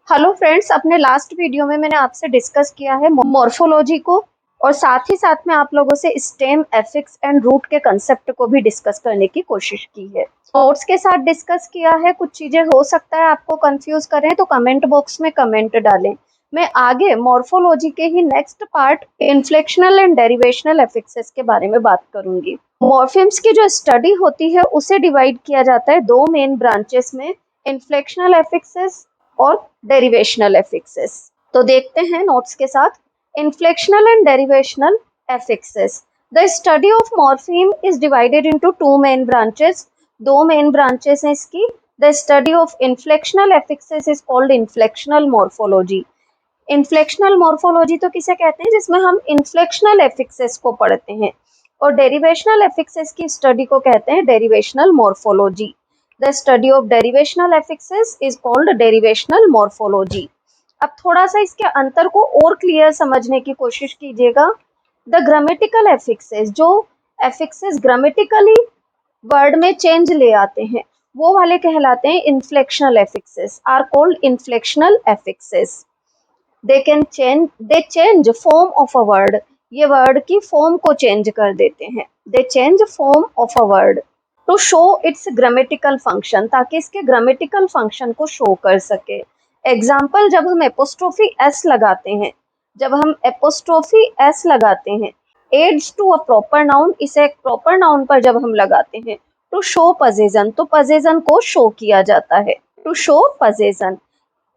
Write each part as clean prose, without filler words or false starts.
Hello friends, अपने last video में मैंने आपसे डिस्कस किया है मॉर्फोलॉजी को और साथ ही साथ में आप लोगों से स्टेम, एफिक्स एंड रूट के कंसेप्ट को भी डिस्कस करने की कोशिश की है। नोट्स के साथ डिस्कस किया है। कुछ चीजें हो सकता है आपको कंफ्यूज करें तो कमेंट बॉक्स में कमेंट डालें। मैं आगे मॉर्फोलॉजी के ही next part inflectional and derivational affixes के बारे में बात करूंगी। मॉर्फिम्स की जो स्टडी होती है उसे डिवाइड किया जाता है दो मेन ब्रांचेस में, इन्फ्लेक्शनल एफिक्सेस और डेरिवेशनल एफिक्सेस। तो देखते हैं नोट्स के साथ। Inflectional and derivational affixes. The study of morpheme is divided into two main branches. दो मेन ब्रांचेस हैं इसकी। The study of inflectional affixes is called inflectional morphology. Inflectional morphology तो किसे कहते हैं? जिसमें हम इन्फ्लेक्शनल एफिक्सेस को पढ़ते हैं। और डेरिवेशनल एफिक्सेस की स्टडी को कहते हैं derivational morphology. The study of derivational affixes is called derivational morphology. अब थोड़ा सा इसके अंतर को और क्लियर समझने की कोशिश कीजिएगा। The grammatical affixes, जो affixes grammatically वर्ड में चेंज ले आते हैं वो वाले कहलाते हैं inflectional affixes, are called inflectional affixes. They change form of a word. ये वर्ड की फॉर्म को चेंज कर देते हैं। They change form of a word to show its grammatical function, ताकि इसके ग्रामेटिकल फंक्शन को शो कर सके। एग्जाम्पल, जब हम एपोस्ट्रोफी एस लगाते हैं, adds to a proper noun, इसे एक प्रॉपर नाउन पर जब हम लगाते हैं टू शो पोजेशन, तो पोजेशन को शो किया जाता है, टू शो पोजेशन।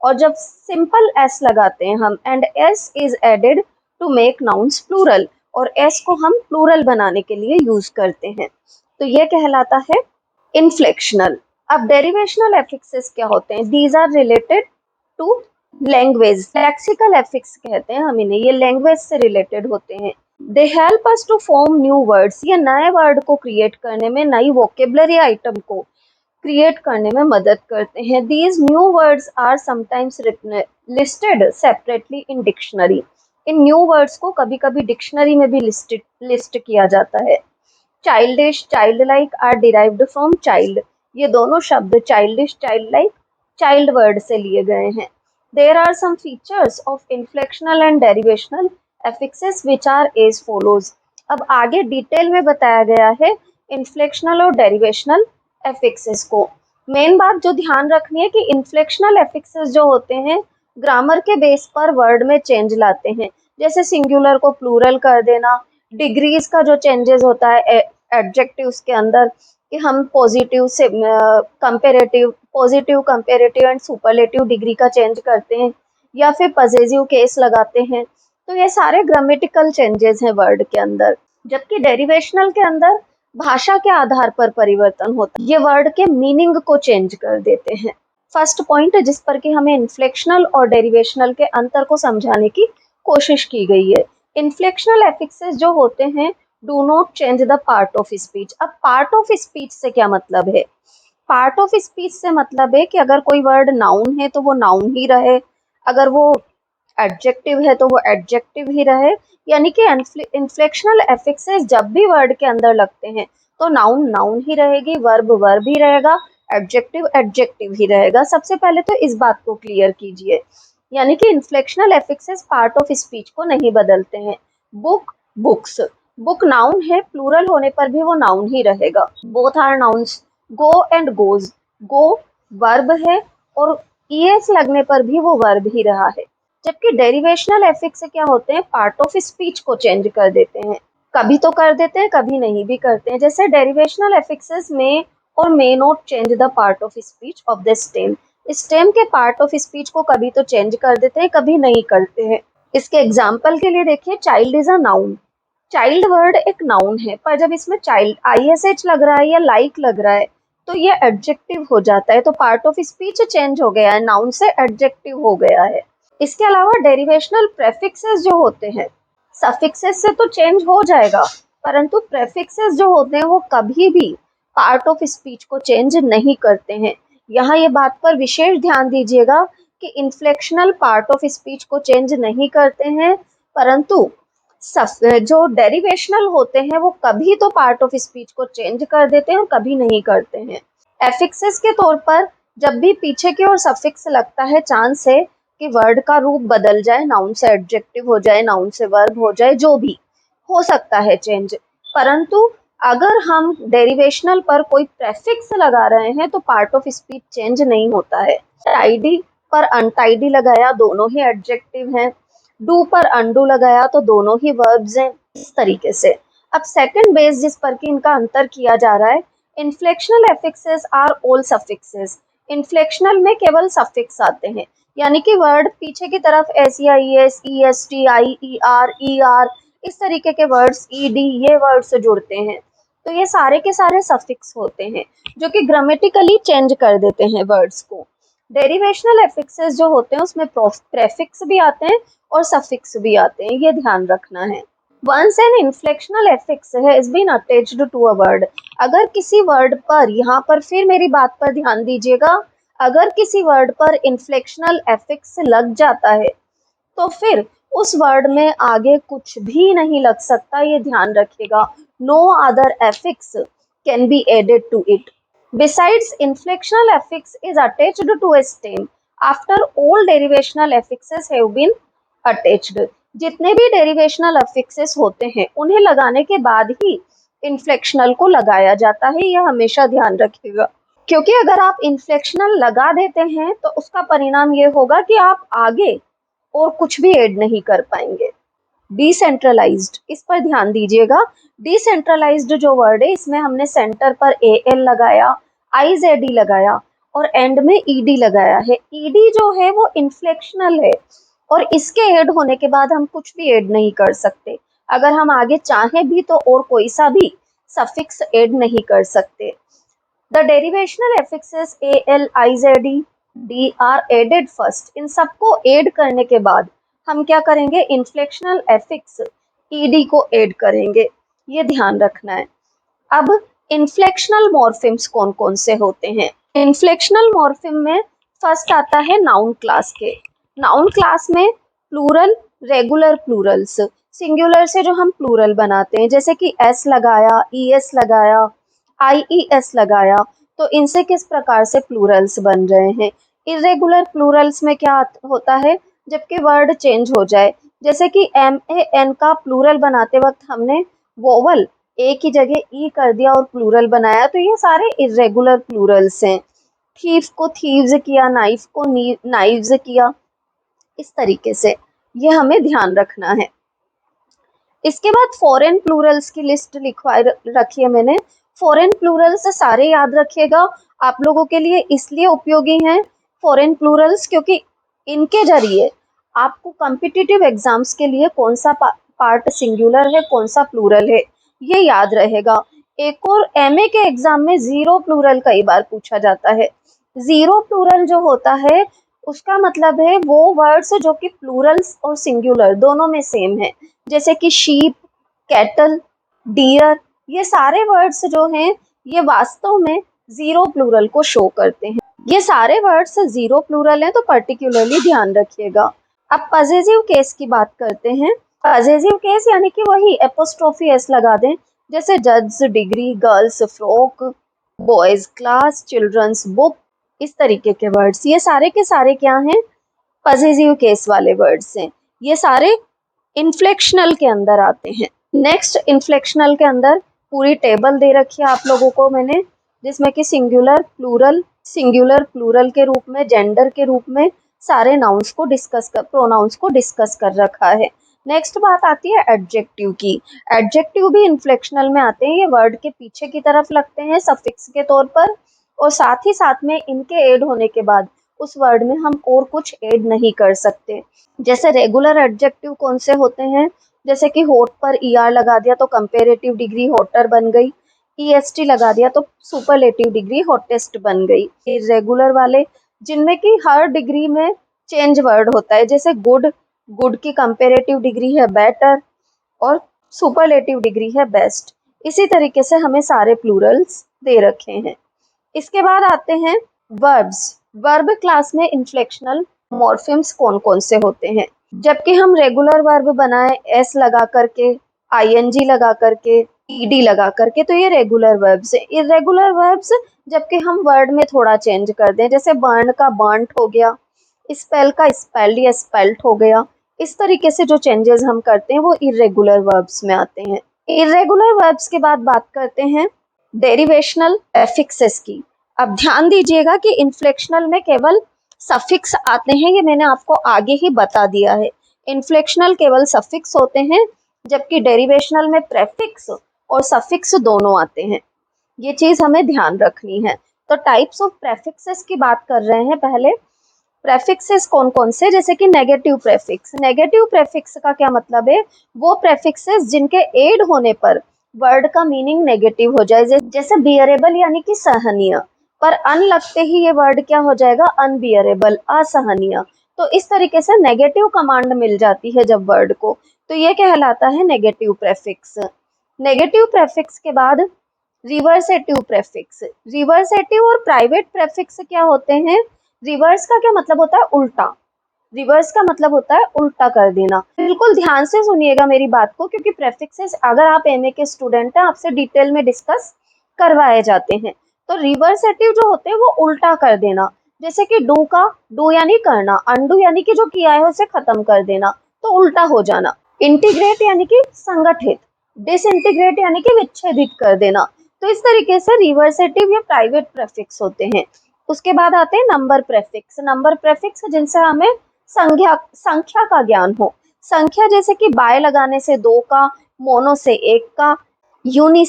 और जब सिंपल एस लगाते हैं हम, and S is added to make nouns plural, और एस को हम प्लूरल बनाने के लिए यूज करते हैं, तो ये कहलाता है इन्फ्लेक्शनल। अब डेरिवेशनल एफिक्सेस क्या होते हैं? These are related to language. Lexical affix कहते हैं हम इन्हें, ये लैंग्वेज से रिलेटेड होते हैं। They help us to form new words, ये नए वर्ड को क्रिएट करने में, नई वोकेबलरी आइटम को क्रिएट करने में मदद करते हैं। These new words are sometimes listed separately in dictionary. इन न्यू वर्ड्स को कभी कभी डिक्शनरी में भी लिस्ट किया जाता है। Childish, child like are derived from child, ये दोनों शब्द childish, child like, child word से लिए गए हैं। There are some features of inflectional and derivational affixes which are as follows. अब आगे डिटेल में बताया गया है इन्फ्लेक्शनल और डेरिवेशनल एफिक्सेस को। मेन बात जो ध्यान रखनी है कि इन्फ्लेक्शनल एफिक्सेस जो होते हैं ग्रामर के बेस पर वर्ड में चेंज लाते हैं, जैसे सिंगुलर को प्लूरल कर देना, डिग्रीज का जो चेंजेस होता है एडजेक्टिव्स के अंदर, कि हम पॉजिटिव से comparative, positive, comparative and superlative degree का चेंज करते हैं, या फिर पजेसिव केस लगाते हैं, तो ये सारे ग्रामेटिकल चेंजेस हैं वर्ड के अंदर। जबकि डेरिवेशनल के अंदर भाषा के आधार पर परिवर्तन होता है, ये वर्ड के मीनिंग को चेंज कर देते हैं। फर्स्ट पॉइंट जिस पर कि हमें इन्फ्लेक्शनल और डेरिवेशनल के अंतर को समझाने की कोशिश की गई है। इन्फ्लेक्शनल एफिक्सेस जो होते हैं do not change the part of speech. अब पार्ट ऑफ स्पीच से क्या मतलब है? पार्ट ऑफ स्पीच से मतलब है कि अगर कोई वर्ड नाउन है तो वो नाउन ही रहे, अगर वो एडजेक्टिव है तो वो एडजेक्टिव ही रहे। यानी कि इन्फ्लेक्शनल एफिक्सेस जब भी वर्ड के अंदर लगते हैं तो नाउन नाउन ही रहेगी, वर्ब वर्ब ही रहेगा, एडजेक्टिव एडजेक्टिव ही रहेगा। सबसे पहले तो इस बात को क्लियर कीजिए। यानी कि inflectional affixes part of speech को नहीं बदलते हैं। बुक, बुक्स, बुक नाउन है, प्लूरल होने पर भी वो नाउन ही रहेगा, both are nouns. Go and goes, go verb है और ईएस लगने पर भी वो वर्ब ही रहा है। जबकि डेरिवेशनल एफिक्स क्या होते हैं? पार्ट ऑफ स्पीच को चेंज कर देते हैं, कभी तो कर देते हैं, कभी नहीं भी करते हैं। जैसे डेरिवेशनल एफिक्सेस में और may not change the part of speech of the stem. Stem के पार्ट ऑफ स्पीच को कभी तो चेंज कर देते हैं, कभी नहीं करते हैं। इसके एग्जाम्पल के लिए देखिए, child is a noun. Child word एक नाउन है, पर जब इसमें चाइल्ड ISH लग रहा है या लाइक लग रहा है तो ये एडजेक्टिव हो जाता है, तो पार्ट ऑफ स्पीच चेंज हो गया है, नाउन से एडजेक्टिव हो गया है। इसके अलावा डेरिवेशनल प्रेफिक्सेस जो होते हैं, सफिक्सेस से तो चेंज हो जाएगा, परंतु प्रेफिक्सेस जो होते हैं वो कभी भी पार्ट ऑफ स्पीच को चेंज नहीं करते हैं। यहाँ ये बात पर विशेष ध्यान दीजिएगा कि इन्फ्लेक्शनल पार्ट ऑफ स्पीच को चेंज नहीं करते हैं, परंतु जो डेरिवेशनल होते हैं वो कभी तो पार्ट ऑफ स्पीच को चेंज कर देते हैं और कभी नहीं करते हैं। एफिक्सेस के तौर पर जब भी पीछे की ओर सफिक्स लगता है, चांस है कि वर्ड का रूप बदल जाए, नाउन से एडजेक्टिव हो जाए, नाउन से वर्ब हो जाए, जो भी हो सकता है चेंज। परंतु अगर हम डेरिवेशनल पर कोई प्रेफिक्स लगा रहे हैं तो पार्ट ऑफ स्पीच चेंज नहीं होता है। टाइडी पर अनटाइडी लगाया, दोनों ही एडजेक्टिव हैं। डू पर अनडू लगाया तो दोनों ही वर्ब्स हैं, इस तरीके से। अब सेकंड बेस जिस पर कि इनका अंतर किया जा रहा है, इन्फ्लेक्शनल एफिक्सेस आर ऑल सफिक्सेस। इन्फ्लेक्शनल में केवल सफिक्स आते हैं, यानी कि वर्ड पीछे की तरफ S I S E S T I E R इस तरीके के वर्ड्स ई डी ये वर्ड्स जुड़ते हैं, तो ये सारे के सारे सफिक्स होते हैं जो कि ग्रामेटिकली चेंज कर देते हैं वर्ड्स को। डेरिवेशनल एफिक्सेस जो होते हैं उसमें प्रेफिक्स भी आते हैं और सफिक्स भी आते हैं, ये ध्यान रखना है। Once an inflectional affix has been attached to a word, अगर किसी वर्ड पर, यहाँ पर फिर मेरी बात पर ध्यान दीजिएगा, अगर किसी वर्ड पर इन्फ्लेक्शनल एफिक्स लग जाता है तो फिर उस वर्ड में आगे कुछ भी नहीं लग सकता, ये ध्यान रखिएगा। No other affix can be added to it. Besides, inflectional affix is attached to a stem after all derivational affixes have been attached. जितने भी डेरिवेशनल अफिक्सेस होते हैं उन्हें लगाने के बाद ही इन्फ्लेक्शनल को लगाया जाता है, यह हमेशा ध्यान रखिएगा। क्योंकि अगर आप इन्फ्लेक्शनल लगा देते हैं तो उसका परिणाम ये होगा कि आप आगे और कुछ भी ऐड नहीं कर पाएंगे। डिसेंट्रलाइज्ड, इस पर ध्यान दीजिएगा। डिसेंट्रलाइज्ड जो वर्ड है इसमें हमने सेंटर पर ए एल लगाया, आई जेड ई लगाया और एंड में ईडी लगाया है। ईडी जो है वो इन्फ्लेक्शनल है और इसके ऐड होने के बाद हम कुछ भी ऐड नहीं कर सकते। अगर हम आगे चाहें भी तो और कोई सा भी सफिक्स ऐड नहीं कर सकते। The derivational affixes A L I Z E D are added first. इन सबको ऐड करने के बाद हम क्या करेंगे, इन्फ्लेक्शनल एफिक्स ईडी को ऐड करेंगे, ये ध्यान रखना है। अब इन्फ्लेक्शनल मॉर्फिम्स कौन कौन से होते हैं? इन्फ्लेक्शनल मॉर्फिम में फर्स्ट आता है नाउन क्लास के। नाउन क्लास में प्लूरल, रेगुलर प्लूरल्स, सिंगुलर से जो हम प्लूरल बनाते हैं, जैसे कि एस लगाया, ई एस लगाया, आई ई एस लगाया, तो इनसे किस प्रकार से प्लूरल्स बन रहे हैं। इरेगुलर प्लूरल्स में क्या होता है, जबकि वर्ड चेंज हो जाए, जैसे कि एम ए एन का प्लूरल बनाते वक्त हमने वोवल ए की जगह ई कर दिया और प्लूरल बनाया, तो ये सारे इरेगुलर प्लूरल्स हैं। थीफ को थीव्स किया, नाइफ को नाइव्स किया, इस तरीके से ये हमें ध्यान रखना है। इसके बाद फॉरेन प्लूरल्स की लिस्ट लिखवा रखी है मैंने। फॉरेन प्लूरल्स सारे याद रखिएगा, आप लोगों के लिए इसलिए उपयोगी हैं फॉरेन प्लूरल्स क्योंकि इनके जरिए आपको कॉम्पिटिटिव एग्जाम्स के लिए कौन सा पार्ट सिंगुलर है, कौन सा प्लूरल है, ये याद रहेगा। एक और एमए के एग्जाम में जीरो प्लूरल कई बार पूछा जाता है। जीरो प्लूरल जो होता है उसका मतलब है वो वर्ड्स जो कि प्लूरल्स और सिंगुलर दोनों में सेम है, जैसे कि शीप, कैटल, डियर, ये सारे वर्ड्स जो हैं ये वास्तव में जीरो प्लूरल को शो करते हैं। ये सारे वर्ड्स जीरो प्लूरल हैं तो पर्टिकुलरली ध्यान रखिएगा। अब पजेसिव केस की बात करते हैं। पजेसिव केस यानी कि वही एपोस्ट्रोफी एस लगा दें, जैसे जज degree, girls frock, boys class, children's book, इस तरीके के वर्ड्स, ये सारे के सारे क्या हैं, पजेसिव केस वाले वर्ड्स हैं। ये सारे इन्फ्लेक्शनल के अंदर आते हैं। नेक्स्ट, इन्फ्लेक्शनल के अंदर पूरी टेबल दे रखी है आप लोगों को मैंने, जिसमें कि सिंगुलर प्लूरल के रूप में, जेंडर के रूप में सारे नाउन्स को प्रोनाउंस को डिस्कस कर रखा है। नेक्स्ट बात आती है एडजेक्टिव की। एडजेक्टिव भी इन्फ्लेक्शनल में आते हैं, ये वर्ड के पीछे की तरफ लगते हैं सफिक्स के तौर पर, और साथ ही साथ में इनके ऐड होने के बाद उस वर्ड में हम और कुछ ऐड नहीं कर सकते। जैसे रेगुलर एडजेक्टिव कौन से होते हैं, जैसे कि होट पर ई आर लगा दिया तो कंपेरेटिव डिग्री होटर बन गई, ई एस टी लगा दिया तो सुपरलेटिव डिग्री हॉटेस्ट बन गई। इरेगुलर वाले जिनमें कि हर डिग्री में चेंज वर्ड होता है, जैसे गुड, गुड की कंपेरेटिव डिग्री है बेटर और सुपरलेटिव डिग्री है बेस्ट। इसी तरीके से हमें सारे प्लूरल्स दे रखे हैं। इसके बाद आते हैं वर्ब्स। वर्ब क्लास में इन्फ्लेक्शनल मॉर्फिम्स कौन कौन से होते हैं। जबकि हम रेगुलर वर्ब बनाए एस लगा करके, आईएनजी लगा करके, ईडी लगा करके, तो ये रेगुलर वर्ब्स है। इरेगुलर वर्ब्स जबकि हम वर्ड में थोड़ा चेंज कर दें, जैसे बर्न का बर्नट हो गया, स्पेल का स्पेल्ड या स्पेल्ट हो गया। इस तरीके से जो चेंजेस हम करते हैं वो इरेगुलर वर्ब्स में आते हैं। इरेगुलर वर्ब्स के बाद बात करते हैं डेरिवेशनल प्रेफिक्सेस की। अब ध्यान दीजिएगा कि इन्फ्लेक्शनल में केवल सफिक्स आते हैं, ये मैंने आपको आगे ही बता दिया है। इन्फ्लेक्शनल केवल सफिक्स होते हैं, जबकि डेरिवेशनल में प्रेफिक्स और सफिक्स दोनों आते हैं। ये चीज हमें ध्यान रखनी है। तो टाइप्स ऑफ प्रेफिक्सेस की बात कर रहे हैं पहले। प्रेफिक्सेस कौन कौन से, जैसे कि नेगेटिव प्रेफिक्स। नेगेटिव प्रेफिक्स का क्या मतलब है, वो प्रेफिक्सेस जिनके एड होने पर वर्ड का मीनिंग नेगेटिव हो जाए, जैसे बियरेबल यानी कि सहनीय, पर अन लगते ही ये वर्ड क्या हो जाएगा, अनबियरेबल, असहनीय। तो इस तरीके से नेगेटिव कमांड मिल जाती है जब वर्ड को, तो ये कहलाता है नेगेटिव प्रेफिक्स। नेगेटिव प्रेफिक्स के बाद रिवर्सेटिव प्रेफिक्स। रिवर्सेटिव और प्राइवेट प्रेफिक्स क्या होते हैं, रिवर्स का क्या मतलब होता है, उल्टा। रिवर्स का मतलब होता है उल्टा कर देना। बिल्कुल ध्यान से सुनिएगा मेरी बात को, क्योंकि प्रेफिक्सेस अगर आप एमए के स्टूडेंट हैं आपसे डिटेल में डिस्कस करवाए जाते हैं। तो रिवर्सेटिव जो होते हैं वो उल्टा कर देना, जैसे कि डू का डू यानी करना, अनडू यानी कि जो किया है उसे खत्म कर देना, तो उल्टा हो जाना। इंटीग्रेट यानी कि संगठित, डिसइंटीग्रेट यानी कि विच्छेदित कर देना। तो इस तरीके से रिवर्सेटिव या प्राइवेट प्रेफिक्स होते हैं। उसके बाद आते हैं नंबर प्रेफिक्स। नंबर प्रेफिक्स जिनसे हमें संख्या का ज्ञान हो। संख्या जैसे कि बाय लगाने से दो का, मोनो से एक का, यूनि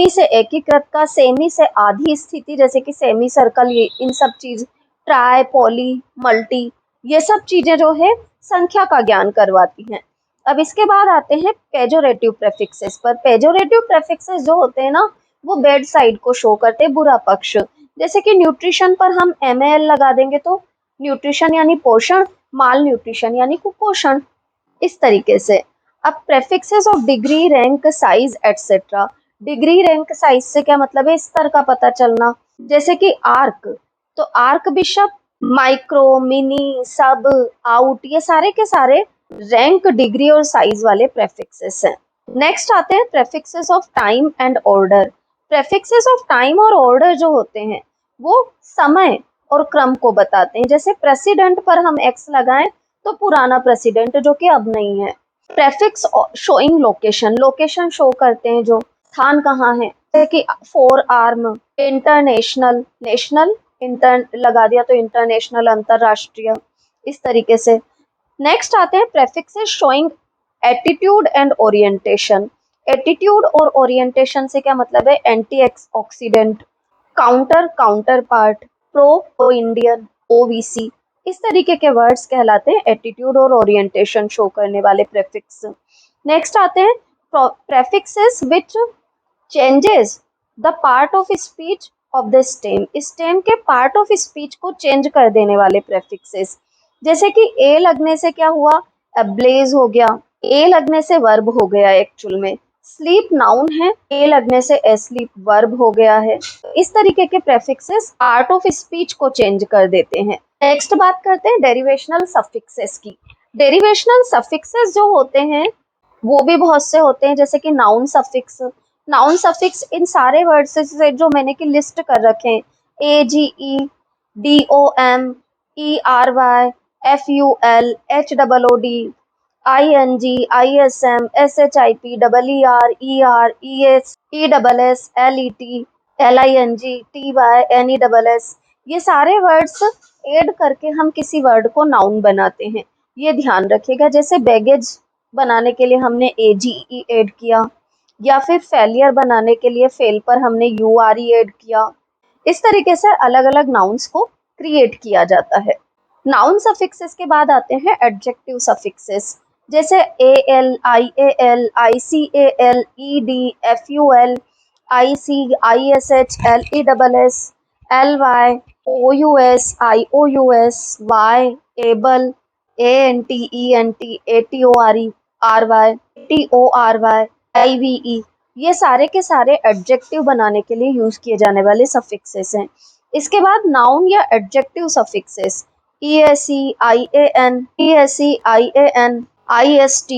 से एकीकृत का, सेमी से आधी स्थिति जैसे कि सेमी सर्कल, ये इन सब चीज, ट्राई, पॉली, मल्टी, ये सब चीजें जो है संख्या का ज्ञान करवाती हैं। अब इसके बाद आते हैं पेजोरेटिव प्रेफिक्सेस पर। पेजोरेटिव प्रेफिक्सेस जो होते हैं ना, वो बैड साइड को शो करते हैं, बुरा पक्ष। जैसे कि न्यूट्रिशन पर हम MAL लगा देंगे तो न्यूट्रिशन यानी पोषण, माल न्यूट्रिशन यानी कुपोषण, इस तरीके से। अब prefixes of degree, rank, size etcetera. Degree, rank, size से क्या मतलब है, स्तर का पता चलना। जैसे कि आर्क, तो आर्क बिशप, माइक्रो, मिनी, सब, आउट, ये सारे के सारे रैंक, डिग्री और साइज वाले प्रेफिक्सेस हैं। नेक्स्ट आते हैं prefixes of time and order. Prefixes of time और ऑर्डर जो होते हैं वो समय और क्रम को बताते हैं। जैसे प्रेसिडेंट पर हम एक्स लगाएं तो पुराना प्रेसिडेंट जो कि अब नहीं है। Prefix showing location, location show करते हैं जो स्थान कहाँ है, जैसे कि four arm, international, national, inter लगा दिया तो इंटरनेशनल, अंतरराष्ट्रीय, इस तरीके से। नेक्स्ट आते हैं prefixes showing attitude and orientation. Attitude और ओरिएंटेशन से क्या मतलब है, anti oxidant, counter, counter part, pro Indian, OVC, इस तरीके के वर्ड्स कहलाते हैं एटीट्यूड और ओरिएंटेशन शो करने वाले प्रेफिक्स। नेक्स्ट आते हैं prefixes which changes the part of speech of the stem. Stem के पार्ट ऑफ स्पीच को चेंज कर देने वाले प्रेफिक्सेस। जैसे कि ए लगने से क्या हुआ, अब्लेज हो गया। ए लगने से वर्ब हो गया एक्चुअल में। स्लीप नाउन है, ए लगने से एस्लीप वर्ब हो गया है। इस तरीके के प्रेफिक्सेस पार्ट ऑफ स्पीच को चेंज कर देते हैं। नेक्स्ट बात करते हैं डेरिवेशनल सफिक्सेस की। डेरिवेशनल सफिक्सेस जो होते हैं वो भी बहुत से होते हैं, जैसे कि नाउन सफिक्स। नाउन सफिक्स इन सारे वर्ड्स से जो मैंने की लिस्ट कर रखे हैं, AGE, DOM, ERY, FUL, HOOD, ING, ISM, SHIP, EER, ER, ES, ESS, LET, LING, TY, NESS, ये सारे वर्ड्स ऐड करके हम किसी वर्ड को नाउन बनाते हैं, ये ध्यान रखिएगा। जैसे बैगेज बनाने के लिए हमने AGE ऐड किया, या फिर फेलियर बनाने के लिए फेल पर हमने URE ऐड किया। इस तरीके से अलग अलग नाउन्स को क्रिएट किया जाता है। नाउन सफिक्सेस के बाद आते हैं एडजेक्टिव सफिक्सेस, जैसे AL, IAL, ICAL, ED, FUL, IC, ISH, LESS, LY, OUS, IOUS, Y, able, ANT, ENT, ATORE, RY, TORY, IVE, ये सारे के सारे एडजेक्टिव बनाने के लिए यूज किए जाने वाले सफिक्सेस हैं। इसके बाद नाउन या adjective suffixes ESE, IAN, ESE, IAN, IST,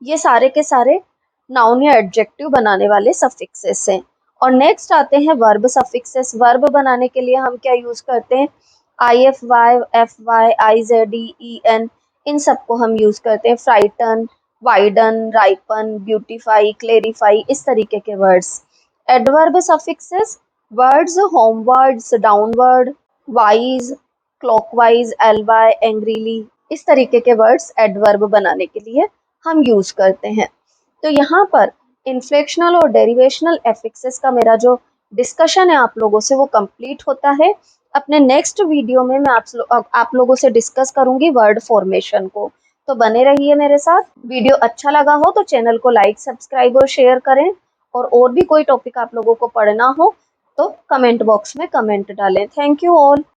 ये सारे के सारे नाउन या एडजेक्टिव बनाने वाले सफिक्सेस हैं। और नेक्स्ट आते हैं वर्ब सफिक्सेस। वर्ब बनाने के लिए हम क्या यूज करते हैं, IFY, FY, IZEEN, इन सबको हम यूज करते हैं। Frighten, widen, ripen, beautify, clarify, इस तरीके के words. Adverb suffixes, wards homewards, downward, wise, clockwise, LY, angrily, इस तरीके के वर्ड्स एडवर्ब बनाने के लिए हम यूज करते हैं। तो यहाँ पर इन्फ्लेक्शनल और डेरिवेशनल एफिक्सेस का मेरा जो डिस्कशन है आप लोगों से वो कंप्लीट होता है। अपने नेक्स्ट वीडियो में मैं आप लोगों से डिस्कस करूंगी वर्ड फॉर्मेशन को। तो बने रहिए मेरे साथ। वीडियो अच्छा लगा हो तो चैनल को लाइक, सब्सक्राइब और शेयर करें। और भी कोई टॉपिक आप लोगों को पढ़ना हो तो कमेंट बॉक्स में कमेंट डालें। Thank you all.